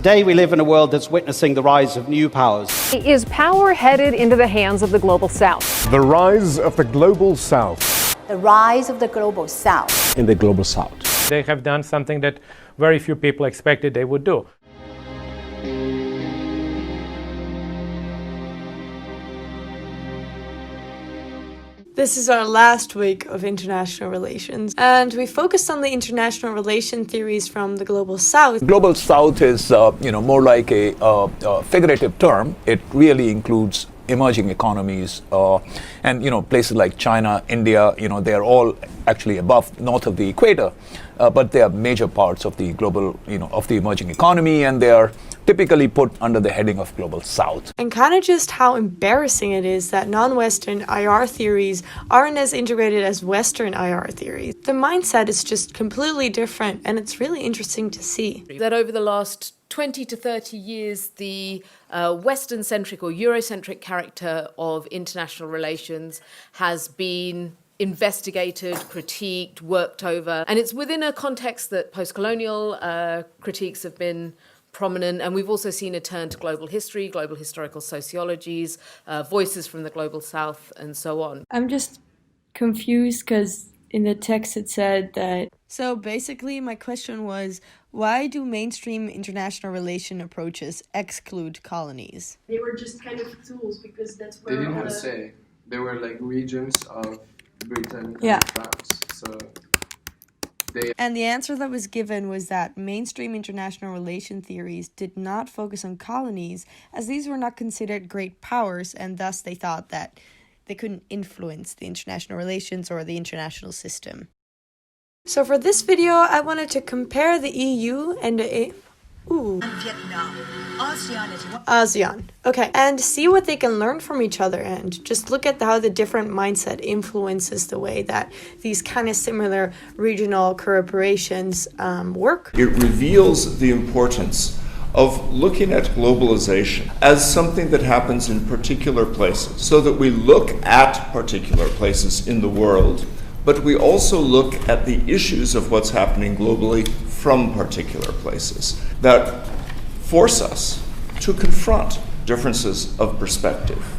Today we live in a world that's witnessing the rise of new powers. Is power headed into the hands of the Global South? The rise of the Global South. The rise of the Global South. In the Global South. They have done something that very few people expected they would do. This is our last week of international relations, and we focused on the international relation theories from the Global South. Global South is, more like a figurative term. It really includes emerging economies, and places like China, India. They are all actually north of the equator, but they are major parts of the global, of the emerging economy, and they are typically put under the heading of Global South. And kind of just how embarrassing it is that non-Western IR theories aren't as integrated as Western IR theories. The mindset is just completely different, and it's really interesting to see. That over the last 20 to 30 years, the Western-centric or Eurocentric character of international relations has been investigated, critiqued, worked over, and it's within a context that post-colonial critiques have been prominent, and we've also seen a turn to global history, global historical sociologies, voices from the Global South, and so on. I'm just confused because in the text it said that... So basically my question was, why do mainstream international relation approaches exclude colonies? They were just kind of tools because that's where they didn't have a say. They were like regions of Britain and France. So And the answer that was given was that mainstream international relation theories did not focus on colonies, as these were not considered great powers, and thus they thought that they couldn't influence the international relations or the international system. So for this video, I wanted to compare the EU and the Vietnam. ASEAN. Okay, and see what they can learn from each other, and just look at how the different mindset influences the way that these kind of similar regional cooperations work. It reveals the importance of looking at globalization as something that happens in particular places, so that we look at particular places in the world, but we also look at the issues of what's happening globally from particular places that force us to confront differences of perspective,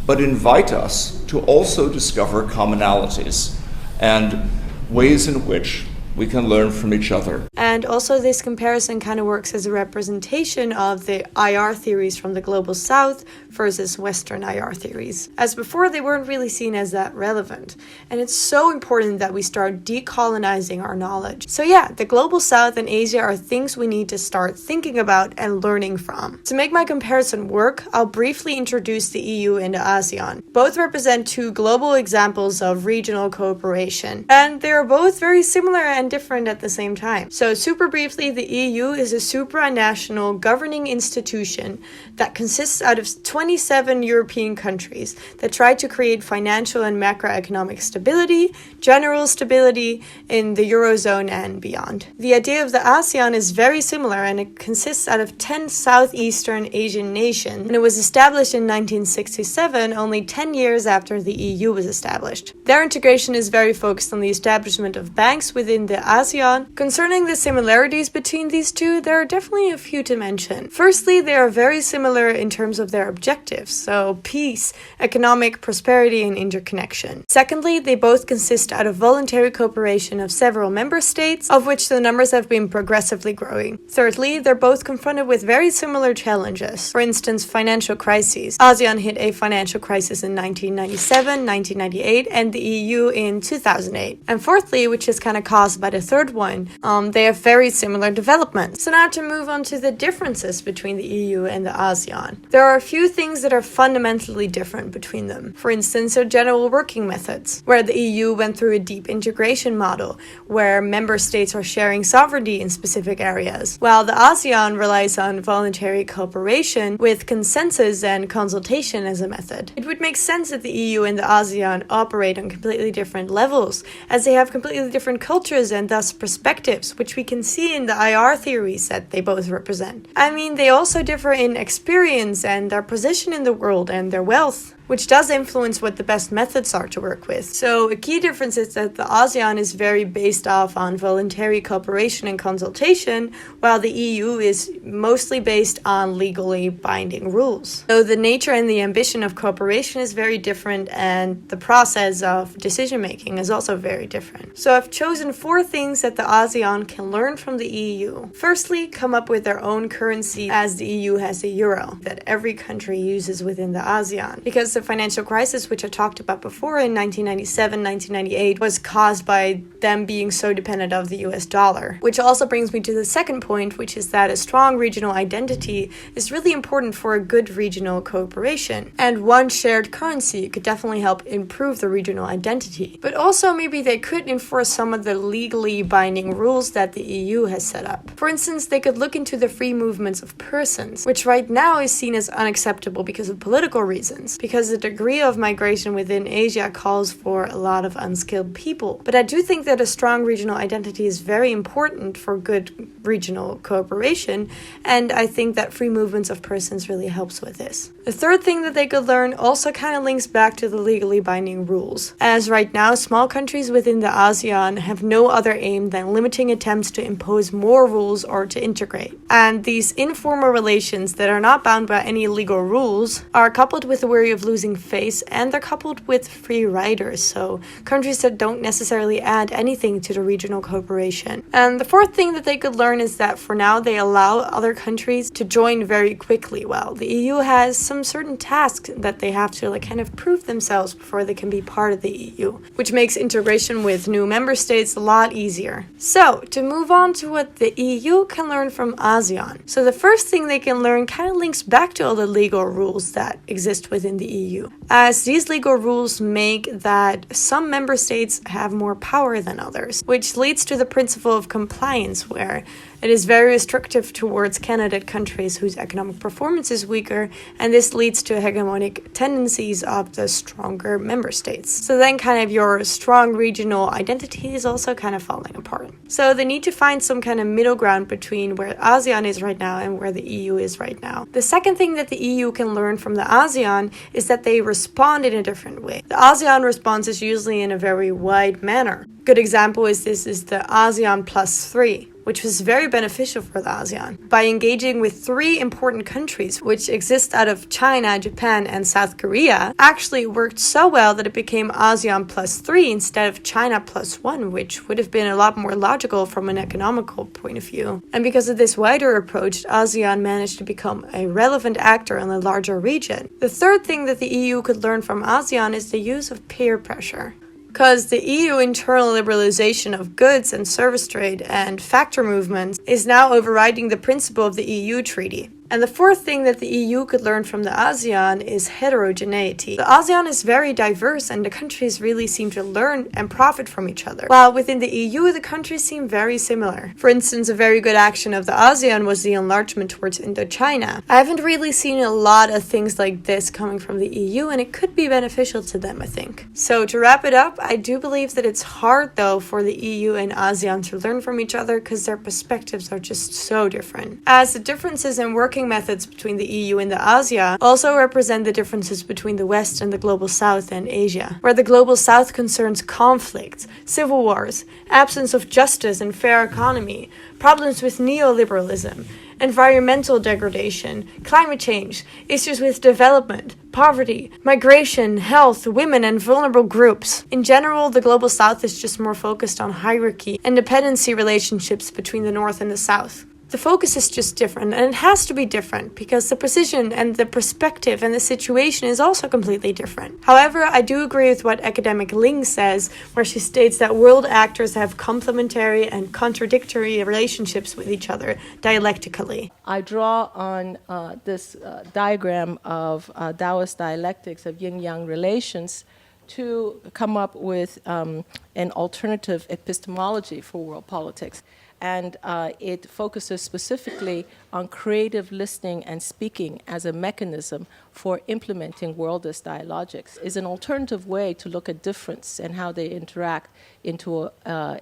but invite us to also discover commonalities and ways in which we can learn from each other. And also this comparison kind of works as a representation of the IR theories from the Global South versus Western IR theories. As before, they weren't really seen as that relevant. And it's so important that we start decolonizing our knowledge. So yeah, the Global South and Asia are things we need to start thinking about and learning from. To make my comparison work, I'll briefly introduce the EU and the ASEAN. Both represent two global examples of regional cooperation, and they are both very similar and different at the same time. So super briefly, the EU is a supranational governing institution that consists out of 27 European countries that try to create financial and macroeconomic stability, general stability in the Eurozone and beyond. The idea of the ASEAN is very similar, and it consists out of 10 Southeastern Asian nations, and it was established in 1967, only 10 years after the EU was established. Their integration is very focused on the establishment of banks within the ASEAN. Concerning the similarities between these two, there are definitely a few to mention. Firstly, they are very similar in terms of their objectives, so peace, economic prosperity, and interconnection. Secondly, they both consist out of voluntary cooperation of several member states, of which the numbers have been progressively growing. Thirdly, they're both confronted with very similar challenges. For instance, financial crises. ASEAN hit a financial crisis in 1997, 1998, and the EU in 2008. And fourthly, which is kind of caused by the third one, they have very similar developments. So now to move on to the differences between the EU and the ASEAN. There are a few things that are fundamentally different between them. For instance, their general working methods, where the EU went through a deep integration model, where member states are sharing sovereignty in specific areas, while the ASEAN relies on voluntary cooperation with consensus and consultation as a method. It would make sense that the EU and the ASEAN operate on completely different levels, as they have completely different cultures and thus perspectives, which we can see in the IR theories that they both represent. I mean, they also differ in experience and their position in the world and their wealth. which does influence what the best methods are to work with. So a key difference is that the ASEAN is very based off on voluntary cooperation and consultation, while the EU is mostly based on legally binding rules. So the nature and the ambition of cooperation is very different, and the process of decision making is also very different. So I've chosen 4 things that the ASEAN can learn from the EU. Firstly, come up with their own currency, as the EU has the euro that every country uses within the ASEAN. Because the financial crisis, which I talked about before in 1997, 1998, was caused by them being so dependent of the US dollar. Which also brings me to the second point, which is that a strong regional identity is really important for a good regional cooperation. And one shared currency could definitely help improve the regional identity. But also maybe they could enforce some of the legally binding rules that the EU has set up. For instance, they could look into the free movements of persons, which right now is seen as unacceptable because of political reasons, because the degree of migration within Asia calls for a lot of unskilled people. But I do think that a strong regional identity is very important for good regional cooperation, and I think that free movements of persons really helps with this. The third thing that they could learn also kind of links back to the legally binding rules, as right now small countries within the ASEAN have no other aim than limiting attempts to impose more rules or to integrate. And these informal relations that are not bound by any legal rules are coupled with the worry of losing face, and they're coupled with free riders, so countries that don't necessarily add anything to the regional cooperation. And the fourth thing that they could learn is that for now they allow other countries to join very quickly, while the EU has some certain tasks that they have to kind of prove themselves before they can be part of the EU, which makes integration with new member states a lot easier. So, to move on to what the EU can learn from ASEAN. So the first thing they can learn kind of links back to all the legal rules that exist within the EU, as these legal rules make that some member states have more power than others, which leads to the principle of compliance, where it is very restrictive towards candidate countries whose economic performance is weaker, and this leads to hegemonic tendencies of the stronger member states. So then kind of your strong regional identity is also kind of falling apart. So they need to find some kind of middle ground between where ASEAN is right now and where the EU is right now. The second thing that the EU can learn from the ASEAN is that they respond in a different way. The ASEAN response is usually in a very wide manner. Good example is the ASEAN +3, which was very beneficial for the ASEAN. By engaging with 3 important countries, which exist out of China, Japan, and South Korea, actually worked so well that it became ASEAN +3 instead of China +1, which would have been a lot more logical from an economical point of view. And because of this wider approach, ASEAN managed to become a relevant actor in the larger region. The third thing that the EU could learn from ASEAN is the use of peer pressure. Because the EU internal liberalization of goods and service trade and factor movements is now overriding the principle of the EU treaty. And the fourth thing that the EU could learn from the ASEAN is heterogeneity. The ASEAN is very diverse, and the countries really seem to learn and profit from each other. While within the EU, the countries seem very similar. For instance, a very good action of the ASEAN was the enlargement towards Indochina. I haven't really seen a lot of things like this coming from the EU, and it could be beneficial to them, I think. So to wrap it up, I do believe that it's hard, though, for the EU and ASEAN to learn from each other because their perspectives are just so different. As the differences in working methods between the EU and the ASEAN also represent the differences between the West and the Global South and Asia, where the Global South concerns conflict, civil wars, absence of justice and fair economy, problems with neoliberalism, environmental degradation, climate change, issues with development, poverty, migration, health, women, and vulnerable groups. In general, the Global South is just more focused on hierarchy and dependency relationships between the North and the South. The focus is just different, and it has to be different because the position and the perspective and the situation is also completely different. However, I do agree with what academic Ling says, where she states that world actors have complementary and contradictory relationships with each other dialectically. I draw on this diagram of Daoist dialectics of yin-yang relations to come up with an alternative epistemology for world politics. And it focuses specifically on creative listening and speaking as a mechanism for implementing worldist dialogics. It's an alternative way to look at difference and how they interact into a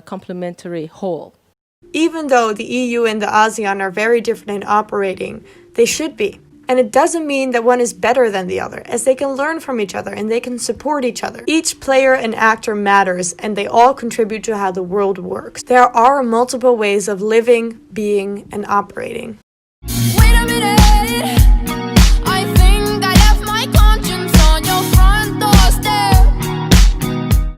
complementary whole. Even though the EU and the ASEAN are very different in operating, they should be. And it doesn't mean that one is better than the other, as they can learn from each other and they can support each other. Each player and actor matters, and they all contribute to how the world works. There are multiple ways of living, being, and operating. Wait a minute.